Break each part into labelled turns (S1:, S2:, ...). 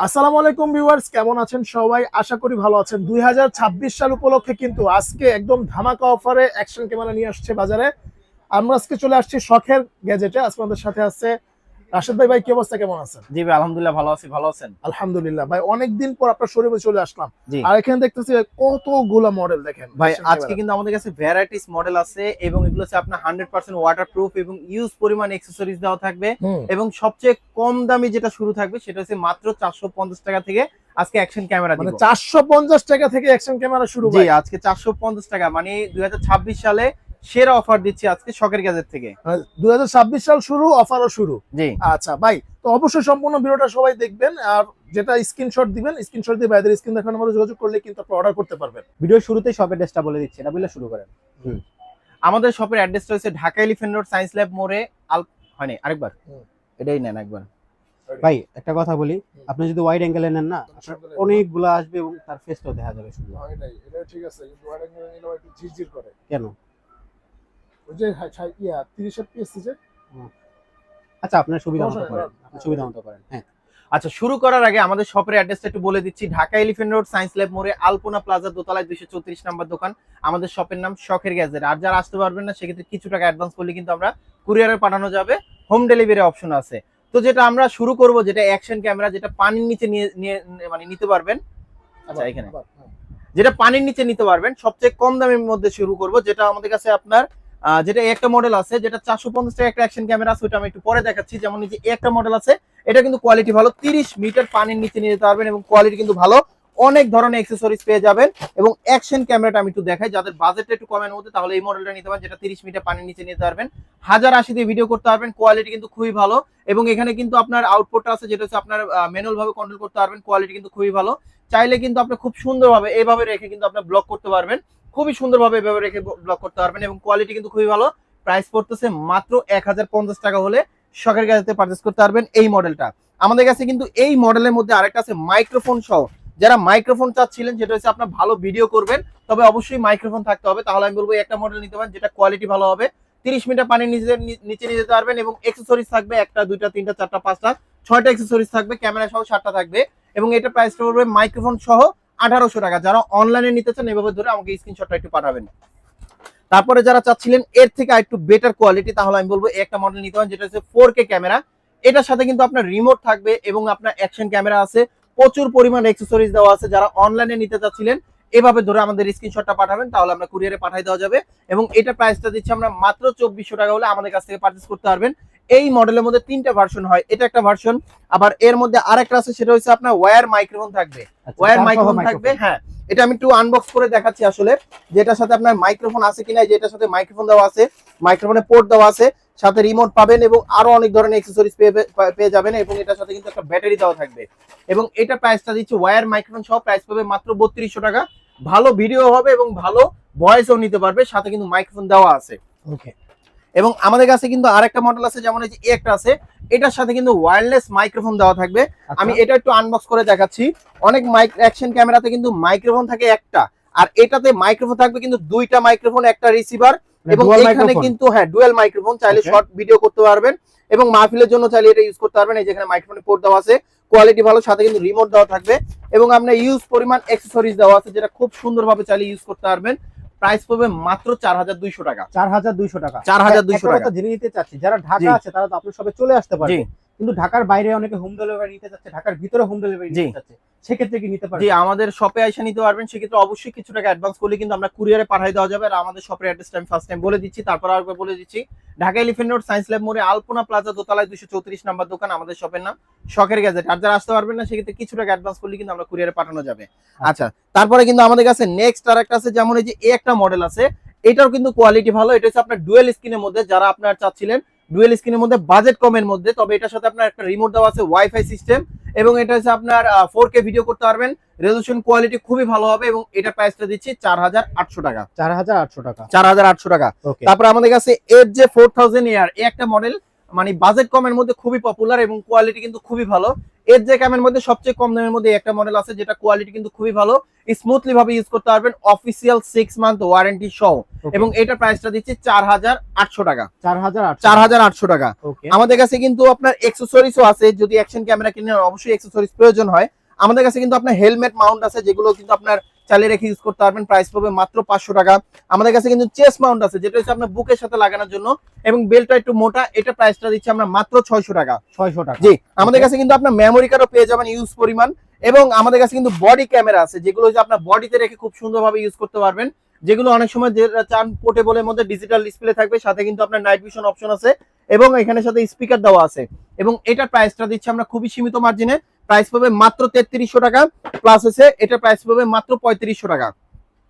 S1: আসসালামু আলাইকুম ভিউয়ার্স, কেমন আছেন সবাই? আশা করি ভালো আছেন। 2026 সাল উপলক্ষে কিন্তু আজকে একদম ধামাকা অফারে অ্যাকশন ক্যামেরা নিয়ে আসছে বাজারে। আমরা আজকে চলে আসছি শখের গ্যাজেটে। আজকে আমাদের সাথে আছে রাশেদ ভাই। ভাই কি অবস্থা, কেমন আছেন?
S2: জি ভাই, আলহামদুলিল্লাহ ভালো আছি। ভালো আছেন?
S1: আলহামদুলিল্লাহ ভাই, অনেকদিন পর আপনার শোরুমে চলে আসলাম।
S2: জি
S1: আর এখানে দেখতেছি কতগুলা মডেল, দেখেন
S2: ভাই,
S1: অ্যাকশন
S2: আজকে
S1: ক্যামেরা।
S2: কিন্তু আমাদের কাছে ভ্যারাইটিস মডেল আছে এবং এগুলো হচ্ছে আপনার 100% ওয়াটারপ্রুফ এবং ইউজ পরিমাণ অ্যাকসেসরিজ দেওয়া থাকবে।
S1: হুম।
S2: এবং সবচেয়ে কম দামি যেটা শুরু থাকবে সেটা হচ্ছে মাত্র 450 টাকা থেকে আজকে অ্যাকশন ক্যামেরা
S1: মানে
S2: দিব।
S1: 450 টাকা থেকে অ্যাকশন ক্যামেরা শুরু
S2: জি,
S1: ভাই?
S2: আজকে 450 টাকা, মানে 2026 সালে সেরা অফার দিচ্ছি আজকে শখের গ্যাজেট থেকে।
S1: 2026 সাল শুরু, অফারও শুরু।
S2: জি
S1: আচ্ছা ভাই, তো অবশ্যই সম্পূর্ণ ভিডিওটা সবাই দেখবেন। আর যেটা স্ক্রিনশট দিবেন, স্ক্রিনশট দিয়ে ভাইদের স্ক্রিন দেখানো নম্বরে যোগাযোগ করলে কিন্তু আপনি অর্ডার করতে পারবেন।
S3: ভিডিওর শুরুতেই শপের অ্যাড্রেসটা বলে দিচ্ছি, এটা বলে শুরু করেন।
S2: আমাদের শপের অ্যাড্রেসটা হচ্ছে Dhaka elephant road science lab মোড়ে। হয়নি আরেকবার?
S1: হুম।
S2: এটাই নেন একবার।
S3: ভাই একটা কথা বলি, আপনি যদি ওয়াইড অ্যাঙ্গেলে নেন না, আপনার অনেকগুলো আসবে এবং তার ফেসটাও দেখা যাবে শুধু।
S1: হয় নাই, এটা ঠিক আছে, কিন্তু ওয়াইড অ্যাঙ্গেল নিলেও একটু ঝিরঝির করে।
S3: কেন?
S1: ওই যে 30 fps যে।
S3: আচ্ছা, আপনার সুবিধা মতো
S1: সমস্যা নেই,
S3: করেন, আপনি সুবিধা মতো করেন। হ্যাঁ,
S2: আচ্ছা, শুরু করার আগে আমাদের শপের অ্যাড্রেসটা একটু বলে দিচ্ছি। Dhaka elephant road science lab মোড়ে আলপনা প্লাজা দোতলায় 234 নাম্বার দোকান। আমাদের শপের নাম শখের গ্যাজেট। আর যারা আসতে পারবেন না সেক্ষেত্রে কিছু টাকা অ্যাডভান্স করলে কিন্তু আমরা কুরিয়ারে পাঠানো যাবে, হোম ডেলিভারি অপশন আছে। তো যেটা আমরা শুরু করব, যেটা অ্যাকশন ক্যামেরা, যেটা পানির নিচে মানে নিতে পারবেন। আচ্ছা, এখানে যেটা পানির নিচে নিতে পারবেন সবচেয়ে কম দামের মধ্যে শুরু করব, যেটা আমাদের কাছে আপনার যেটা একটা মডেল আছে, যেটা 450 টাকা একটা অ্যাকশন ক্যামেরা আছে, ওটা আমি একটু পরে দেখাচ্ছি। যেমন এই যে একটা মডেল আছে, এটা কিন্তু কোয়ালিটি ভালো, 30 মিটার পানির নিচে নিয়ে যেতে পারবেন এবং কোয়ালিটি কিন্তু ভালো। অনেক ধরনের অ্যাকসেসরিজ পেয়ে যাবেন। এবং অ্যাকশন ক্যামেরাটা আমি একটু দেখাই, যাদের বাজেটটা একটু কমের মধ্যে, তাহলে এই মডেলটা নিতে পারেন, যেটা 30 মিটার পানির নিচে নিতে পারবেন। 1080 দিয়ে ভিডিও করতে পারবেন, কোয়ালিটি কিন্তু খুবই ভালো। এবং এখানে কিন্তু আপনার আউটপুটটা আছে, যেটা হচ্ছে আপনার ম্যানুয়াল ভাবে কন্ট্রোল করতে পারবেন, কোয়ালিটি কিন্তু খুবই ভালো। চাইলে কিন্তু আপনি খুব সুন্দরভাবে এইভাবে রেখে কিন্তু আপনি ব্লক করতে পারবেন, খুবই সুন্দরভাবে এভাবে রেখে ব্লক করতে পারবেন এবং কোয়ালিটি কিন্তু খুবই ভালো। প্রাইস পড়তেছে মাত্র 1050 টাকা হলে শখের গ্যাজেটে পারচেজ করতে পারবেন এই মডেলটা। আমাদের কাছে কিন্তু এই মডেলের মধ্যে আরেকটা আছে মাইক্রোফোন সহ। যারা মাইক্রোফোন চাচ্ছিলেন, যেটা হচ্ছে আপনার ভালো ভিডিও করবেন, তবে অবশ্যই মাইক্রোফোন থাকতে হবে, তাহলে আমি বলবো একটা মডেল নিতে পারেন, যেটা কোয়ালিটি ভালো হবে। 30 মিটার পানির নিচে নিয়ে যেতে পারবেন এবং অ্যাকসেসরিজ থাকবে একটা, দুইটা, তিনটা, চারটা, পাঁচটা, 6টা অ্যাকসেসরিজ থাকবে, ক্যামেরা সহ 7টা থাকবে। এবং এটা প্রাইসটা পড়বে মাইক্রোফোন সহ 1800 টাকা। যারা অনলাইনে নিতে চান এভাবে ধরে আমাকে স্ক্রিনশটটা একটু পাঠাবেন। তারপরে যারা চাচ্ছিলেন এর থেকে একটু বেটার কোয়ালিটি, তাহলে আমি বলবো একটা মডেল নিতে পারেন, যেটা হচ্ছে 4K ক্যামেরা। এটার সাথে কিন্তু আপনার রিমোট থাকবে এবং আপনার অ্যাকশন ক্যামেরা আছে, প্রচুর পরিমাণ অ্যাকসেসরিজ দেওয়া আছে। যারা অনলাইনে নিতে চাচ্ছিলেন এভাবে ধরে আমাদের স্ক্রিনশটটা পাঠাবেন, তাহলে আমরা কুরিয়ারে পাঠিয়ে দেওয়া যাবে। এবং এটা প্রাইসটা দিচ্ছি আমরা মাত্র 2400 টাকা হলে আমাদের কাছ থেকে পারচেজ করতে পারবেন। এই মডেলের মধ্যে 3টা ভার্সন হয়, এটা একটা ভার্সন, আবার এর মধ্যে আরেকটা আছে, সেটা হচ্ছে আপনার ওয়্যার মাইক্রোফোন থাকবে। ওয়্যার মাইক্রোফোন থাকবে, হ্যাঁ। এটা আমি একটু আনবক্স করে দেখাচ্ছি আসলে, যেটার সাথে আপনার মাইক্রোফোন আছে কিনা। যেটার সাথে মাইক্রোফোন দেওয়া আছে, মাইক্রোফোনের পোর্ট দেওয়া আছে, সাথে রিমোট পাবেন এবং আরো অনেক ধরনের অ্যাকসেসরিজ পেয়ে যাবেন। এবং এটার সাথে কিন্তু একটা ব্যাটারি দেওয়া থাকবে। এবং এটা প্রাইসটা দিচ্ছে ওয়্যার মাইক্রোফোন সহ প্রাইস পাবে মাত্র 3200 টাকা। ভালো ভিডিও হবে এবং ভালো ভয়েসও নিতে পারবে, সাথে কিন্তু মাইক্রোফোন দেওয়া আছে।
S1: ওকে।
S2: এবং আমাদের কাছে কিন্তু আরেকটা মডেল আছে, যেমন এই যে একটা আছে, এটার সাথে কিন্তু ওয়্যারলেস মাইক্রোফোন দেওয়া থাকবে। আমি এটা একটু আনবক্স করে দেখাচ্ছি। অনেক অ্যাকশন ক্যামেরাতে কিন্তু মাইক্রোফোন থাকে একটা, আর এটাতে মাইক্রোফোন থাকবে কিন্তু দুইটা মাইক্রোফোন, একটা রিসিভার। এবং এখানে কিন্তু হ্যাঁ ডুয়াল মাইক্রোফোন, চাইলে শর্ট ভিডিও করতে পারবেন এবং মাহফিলের জন্য চাইলে এটা ইউজ করতে পারবেন। এই যেখানে মাইক্রোফোনের পোর্ট দেওয়া আছে, কোয়ালিটি ভালো, সাথে কিন্তু রিমোট দেওয়া থাকবে এবং আপনার ইউজ পরিমাণ অ্যাকসেসরিজ দেওয়া আছে, যেটা খুব সুন্দরভাবে চাইলে ইউজ করতে পারবেন। প্রাইস পড়বে মাত্র 4200 টাকা।
S3: 4200 টাকা।
S2: 4200 টাকা
S3: জেনে নিতে চাচ্ছি, যারা ঢাকা আছে তারা তো আপনার সবে চলে আসতে পারবে,
S2: জি
S3: কিন্তু ঢাকার বাইরে অনেকে হোম ডেলিভারি নিতে চাচ্ছে, ঢাকার ভিতরে হোম ডেলিভারি
S2: জি
S3: নিতে চাচ্ছে, সেক্ষেত্রে কি নিতে পারবে?
S2: জি, আমাদের শপে এসে নিতে পারবেন। সেক্ষেত্রে অবশ্যই কিছু টাকা অ্যাডভান্স করলে কিন্তু আমরা কুরিয়ারে পাঠিয়ে দেওয়া যাবে। আর আমাদের শপের অ্যাড্রেসটা আমি ফার্স্ট টাইম বলে দিচ্ছি, তারপর আরেকবার বলে দিচ্ছি। Dhaka elephant road science lab মোড়ে আলপনা প্লাজা দোতলায় 234 নাম্বার দোকান, আমাদের শপের নাম শখের গ্যাজেট। আর যারা আসতে পারবেন না সেক্ষেত্রে কিছু টাকা অ্যাডভান্স করলে কিন্তু আমরা কুরিয়ারে পাঠানো যাবে। আচ্ছা, তারপরে কিন্তু আমাদের কাছে নেক্সট আরেকটা আছে, যেমন এই যে একটা মডেল আছে, এটাও কিন্তু কোয়ালিটি ভালো। এটা হচ্ছে আপনার ডুয়েল স্ক্রিনের মধ্যে, যারা আপনার চাচ্ছিলেন ডুয়েল স্ক্রিনের মধ্যে বাজেট কমের মধ্যে, তবে এটার সাথে আপনার একটা রিমোট দেওয়া আছে, ওয়াইফাই সিস্টেম। এবং এটা হচ্ছে আপনার 4K ভিডিও করতে পারবেন, রেজোলিউশন কোয়ালিটি খুবই ভালো হবে। এবং এটা প্রাইসটা দিচ্ছি 4800 টাকা।
S3: 4800 টাকা।
S2: 4800 টাকা। তারপর আমাদের কাছে এর যে 4000 এর একটা মডেল, মানে বাজেট কমের মধ্যে খুবই পপুলার এবং কোয়ালিটি কিন্তু খুবই ভালো। এর যে ক্যামেরার মধ্যে সবচেয়ে কম দামের মধ্যে একটা মডেল আছে, যেটা কোয়ালিটি কিন্তু খুবই ভালো, স্মুথলি ভাবে ইউজ করতে পারবেন, অফিসিয়াল 6 মান্থ ওয়ারেন্টি সহ। এবং এটা প্রাইসটা দিচ্ছি 4800 টাকা। 4800 টাকা। আমাদের কাছে কিন্তু আপনার অ্যাকসেসরিজও আছে, যদি অ্যাকশন ক্যামেরা কিনে অবশ্যই অ্যাকসেসরিজ প্রয়োজন হয়। আমাদের কাছে কিন্তু আপনার হেলমেট মাউন্ট আছে, যেগুলো কিন্তু আপনার চালিয়ে রেখে ইউজ করতে পারবেন, প্রাইস পাবে মাত্র 500 টাকা। আমাদের কাছে কিন্তু চেস্ট মাউন্ট আছে, যেটা হচ্ছে আপনার বুকের সাথে লাগানোর জন্য, এবং বেল্টটা একটু মোটা, এটা প্রাইসটা দিচ্ছি আমরা মাত্র 600 টাকা।
S3: 600 টাকা।
S2: জি, আমাদের কাছে কিন্তু আপনার মেমোরি কার্ডও পেয়ে যাবেন ইউজ পরিমাণ। এবং আমাদের কাছে কিন্তু বডি ক্যামেরা আছে, যেগুলো হচ্ছে আপনার বডিতে রেখে খুব সুন্দরভাবে ইউজ করতে পারবেন, যেগুলো অনেক সময় যে চান পোর্টেবলের মধ্যে ডিজিটাল ডিসপ্লে থাকবে, সাথে কিন্তু আপনার নাইট ভিশন অপশন আছে, এবং এখানে সাথে স্পিকার দেওয়া আছে। এবং এটার প্রাইসটা দিচ্ছি আমরা খুবই সীমিত মার্জিনে, প্রাইস পাবে মাত্র 3300 টাকা, প্লাস হচ্ছে এটা প্রাইস পাবে মাত্র 3500 টাকা।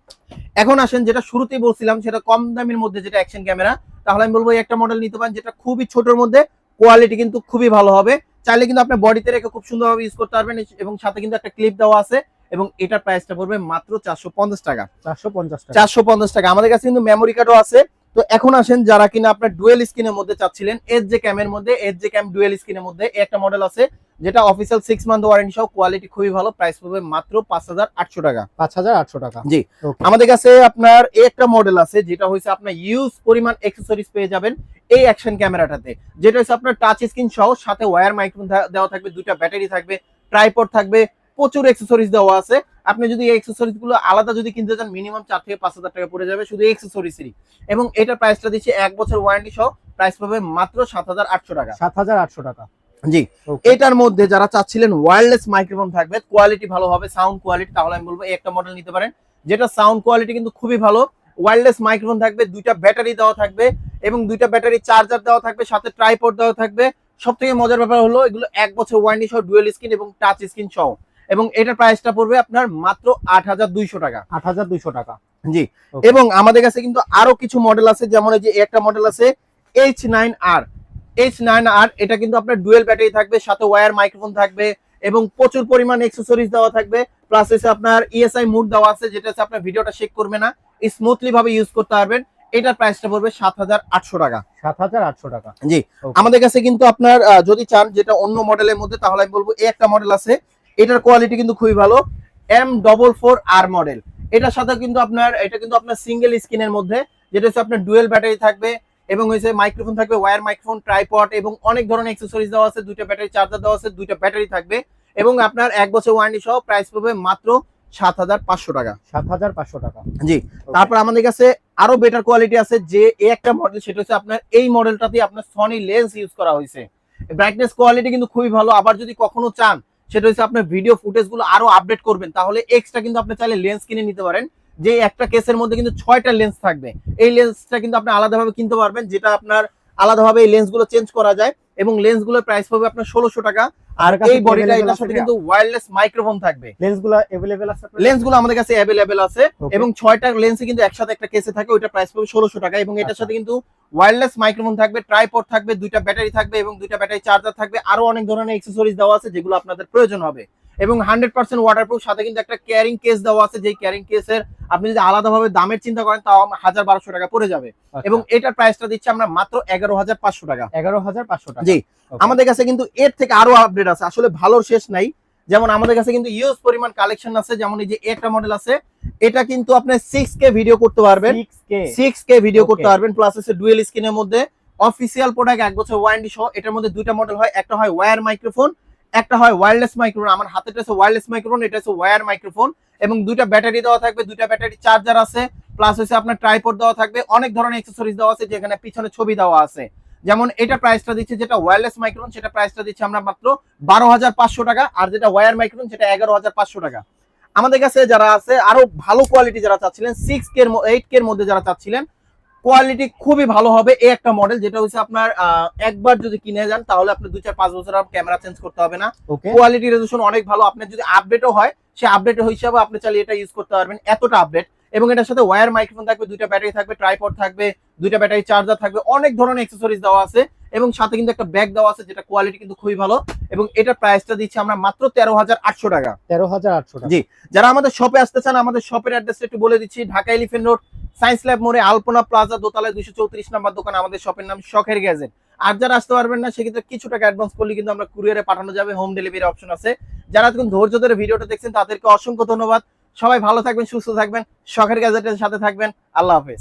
S2: এখন আসেন, যেটা শুরুতেই বলছিলাম, সেটা কম দামের মধ্যে যেটা অ্যাকশন ক্যামেরা, তাহলে আমি বলবো একটা মডেল নিতে পারেন, যেটা খুবই ছোটর মধ্যে, কোয়ালিটি কিন্তু খুবই ভালো হবে, চাইলে কিন্তু আপনি বডিতে রেখে খুব সুন্দরভাবে ইউজ করতে পারবেন, এবং সাথে কিন্তু একটা ক্লিপ দেওয়া আছে। এবং এটার প্রাইসটা পড়বে মাত্র 450 টাকা। 450 টাকা। আমাদের কাছে কিন্তু মেমোরি কার্ডও আছে। তো এখন আসেন, যারা কিনা আপনার ডুয়েল স্ক্রিনের মধ্যে চাচ্ছিলেন, এর যে ক্যামের মধ্যে, এর যে ক্যাম ডুয়েল স্ক্রিনের মধ্যে একটা মডেল আছে, যেটা অফিসিয়াল 6 মান্থ ওয়ারেন্টি সহ, কোয়ালিটি খুবই ভালো, প্রাইস পড়বে মাত্র 5800 টাকা।
S3: 5800 টাকা।
S2: জি, আমাদের কাছে আপনার একটা মডেল আছে, যেটা হচ্ছে আপনার ইউজ পরিমাণ অ্যাকসেসরিজ পেয়ে যাবেন এই অ্যাকশন ক্যামেরাটাতে, যেটা হচ্ছে আপনার টাচ স্ক্রিন সহ, সাথে ওয়্যার মাইক্রোফোন দেওয়া থাকবে, দুইটা ব্যাটারি থাকবে, ট্রাইপড থাকবে, প্রচুর অ্যাকসেসরিজ দেওয়া আছে। আপনি যদি এই অ্যাকসেসরিজ গুলো আলাদা যদি কিনতে চান, মিনিমাম 4 থেকে 5000 টাকা পড়ে যাবে শুধু অ্যাকসেসরিজেরই। এবং এটার প্রাইসটা দিচ্ছে 1 বছর ওয়ারেন্টি সহ, প্রাইস পাবে মাত্র 7800 টাকা।
S3: 7800 টাকা।
S2: জি, এটার মধ্যে যারা চাচ্ছিলেন ওয়্যারলেস মাইক্রোফোন থাকবে, কোয়ালিটি ভালো হবে, সাউন্ড কোয়ালিটি, তাহলে আমি বলবো এই একটা মডেল নিতে পারেন, যেটা সাউন্ড কোয়ালিটি কিন্তু খুবই ভালো, ওয়্যারলেস মাইক্রোফোন থাকবে, দুইটা ব্যাটারি দেওয়া থাকবে, এবং দুইটা ব্যাটারি চার্জার দেওয়া থাকবে, সাথে ট্রাইপড দেওয়া থাকবে। সবথেকে মজার ব্যাপার হলো, এগুলো 1 বছর ওয়ারেন্টি সহ, ডুয়েল স্ক্রিন এবং টাচ স্ক্রিন সহ। এবং এটার প্রাইসটা পড়বে আপনার মাত্র 8200 টাকা।
S3: 8200 টাকা।
S2: জি, এবং আমাদের কাছে কিন্তু আরো কিছু মডেল আছে, যেমন এই যে একটা মডেল আছে H9R। H9R এটা কিন্তু আপনার ডুয়েল ব্যাটারি থাকবে, সাথে ওয়্যার মাইক্রোফোন থাকবে, এবং প্রচুর পরিমাণ অ্যাকসেসরিজ দেওয়া থাকবে, প্লাস হচ্ছে আপনার ইএসআই মোড দেওয়া আছে, যেটা হচ্ছে আপনার ভিডিওটা শেক করবে না, স্মুথলি ভাবে ইউজ করতে পারবেন। এটার প্রাইসটা পড়বে 7800 টাকা।
S3: 7800 টাকা।
S2: জি, আমাদের কাছে কিন্তু আপনার যদি চান যেটা অন্য মডেলের মধ্যে, তাহলে আমি বলবো এই একটা মডেল আছে, এটার কোয়ালিটি কিন্তু খুবই ভালো, M44R মডেল। এটার সাথে কিন্তু আপনার, এটা কিন্তু আপনার সিঙ্গেল স্ক্রিনের মধ্যে, যেটা হচ্ছে আপনার ডুয়েল ব্যাটারি থাকবে, এবং হচ্ছে মাইক্রোফোন থাকবে, ওয়্যার মাইক্রোফোন, ট্রাইপড, এবং অনেক ধরনের অ্যাকসেসরিজ দেওয়া আছে, দুইটা ব্যাটারি চার্জার দেওয়া আছে, দুইটা ব্যাটারি থাকবে, এবং আপনার 1 বছর ওয়ারেন্টি সহ, প্রাইস পাবে মাত্র 7500 টাকা।
S3: 7500 টাকা।
S2: জি, তারপর আমাদের কাছে আরো বেটার কোয়ালিটি আছে, যে এই একটা মডেল, সেটা হচ্ছে আপনার এই মডেলটাতে আপনার সনি লেন্স ইউজ করা হয়েছে, ব্রাইটনেস কোয়ালিটি কিন্তু খুবই ভালো। আবার যদি কখনো চান সেটা হচ্ছে আপনার ভিডিও ফুটেজ গুলো আরো আপডেট করবেন, তাহলে এক্সট্রা কিন্তু আপনি চাইলে লেন্স কিনে নিতে পারেন, যে একটা কেসের মধ্যে কিন্তু 6টা লেন্স থাকবে। এই লেন্সটা কিন্তু আপনি আলাদাভাবে কিনতে পারবেন, যেটা আপনার আলাদাভাবে এই লেন্সগুলো চেঞ্জ করা যায়, এবং লেন্সগুলোর প্রাইস পাবে আপনার 1600 টাকা। আর এই বডিটা, এটার সাথে কিন্তু ওয়্যারলেস মাইক্রোফোন থাকবে।
S3: লেন্সগুলো अवेलेबल আছে?
S2: লেন্সগুলো আমাদের কাছে अवेलेबल আছে, এবং 6টা লেন্সই কিন্তু একসাথে একটা কেসে থাকে, ওইটা প্রাইস পাবে 1600 টাকা। এবং এটার সাথে কিন্তু ওয়্যারলেস মাইক্রোফোন থাকবে, ট্রাইপড থাকবে, দুইটা ব্যাটারি থাকবে, এবং দুইটা ব্যাটারি চার্জার থাকবে, আরো অনেক ধরনের অ্যাকসেসরিজ দেওয়া আছে, যেগুলো আপনাদের প্রয়োজন হবে। এবং 100% ওয়াটারপ্রুফ, সাথে কিন্তু একটা ক্যারিং কেস দেওয়া আছে, যেই ক্যারিং কেসের আপনি যদি আলাদাভাবে দামের চিন্তা করেন, তাও 1200 টাকা পড়ে যাবে। এবং এটার প্রাইসটা দিচ্ছি আমরা মাত্র 11500 টাকা।
S3: 11500 টাকা।
S2: জি, আমাদের কাছে কিন্তু এর থেকে আরো আপডেট আছে, আসলে ভালোর শেষ নাই। যেমন আমাদের কাছে কিন্তু ইউজ পরিমাণ কালেকশন আছে, যেমন এই যে একটা মডেল আছে, এটা কিন্তু আপনি 6K ভিডিও করতে পারবেন, 6K ভিডিও করতে পারবেন, প্লাস আছে ডুয়েল স্ক্রিনের মধ্যে, অফিসিয়াল প্রোডাক্ট, 1 বছর ওয়ারেন্টি সহ। এটার মধ্যে দুইটা মডেল হয়, একটা হয় ওয়্যার মাইক্রোফোন, একটা হয় ওয়্যারলেস মাইক্রোফোন। আমার হাতে আছে ওয়্যারলেস মাইক্রোফোন, এটা হচ্ছে ওয়্যার মাইক্রোফোন, এবং দুইটা ব্যাটারি দেওয়া থাকবে, দুইটা ব্যাটারি চার্জার আছে, প্লাস হচ্ছে আপনার ট্রাইপড দেওয়া থাকবে, অনেক ধরনের অ্যাকসেসরিজ দেওয়া আছে, যেখানে পিছনে ছবি দেওয়া আছে। যেমন এটা প্রাইসটা দিচ্ছে, যেটা ওয়্যারলেস মাইক্রোফোন, সেটা প্রাইসটা দিচ্ছে আমরা মাত্র 12500 টাকা, আর যেটা ওয়্যার মাইক্রোফোন সেটা 11500 টাকা। আমাদের কাছে যারা আছে আরো ভালো কোয়ালিটি যারা চাচ্ছিলেন, 6K 8K এর মধ্যে যারা চাচ্ছিলেন, কোয়ালিটি খুবই ভালো হবে এই একটা মডেল, যেটা হচ্ছে আপনার একবার যদি কিনে যান, তাহলে আপনি 2-4-5 বছর আর ক্যামেরা চেঞ্জ করতে হবে না। কোয়ালিটি রেজোলিউশন অনেক ভালো, আপনার যদি আপডেটও হয়, সেই আপডেট হিসাবে আপনি চাইলে এটা ইউজ করতে পারবেন, এতটা আপডেট। এবং এটার সাথে ওয়্যার মাইক্রোফোন থাকবে, দুইটা ব্যাটারি থাকবে, ট্রাইপড থাকবে, দুইটা ব্যাটারি চার্জার থাকবে, অনেক ধরনের অ্যাকসেসরিজ দেওয়া আছে। এবং সাথে কিন্তু একটা ব্যাগ দেওয়া আছে, যেটা কোয়ালিটি কিন্তু খুবই ভালো, এবং এটার প্রাইসটা দিচ্ছি আমরা মাত্র 13,800 টাকা।
S3: 13,800 টাকা।
S2: জি, যারা আমাদের শপে আসতে চান, আমাদের শপের অ্যাড্রেসটা একটু বলে দিচ্ছি। Dhaka elephant road, science lab মোড়ে, আলপনা প্লাজা দোতলায় 234 নাম্বার দোকান। আমাদের শপের নাম শখের গ্যাজেট। আর যারা আসতে পারবেন না, সেক্ষেত্রে কিছু টাকা অ্যাডভান্স করলে কিন্তু আমরা কুরিয়ারে পাঠানো যাবে, হোম ডেলিভারি অপশন আছে। যারা এখন ধৈর্য ধরে ভিডিওটা দেখছেন তাদেরকে অসংখ্য ধন্যবাদ। সবাই ভালো থাকবেন, সুস্থ থাকবেন, শখের গ্যাজেটের সাথে থাকবেন। আল্লাহ হাফেজ।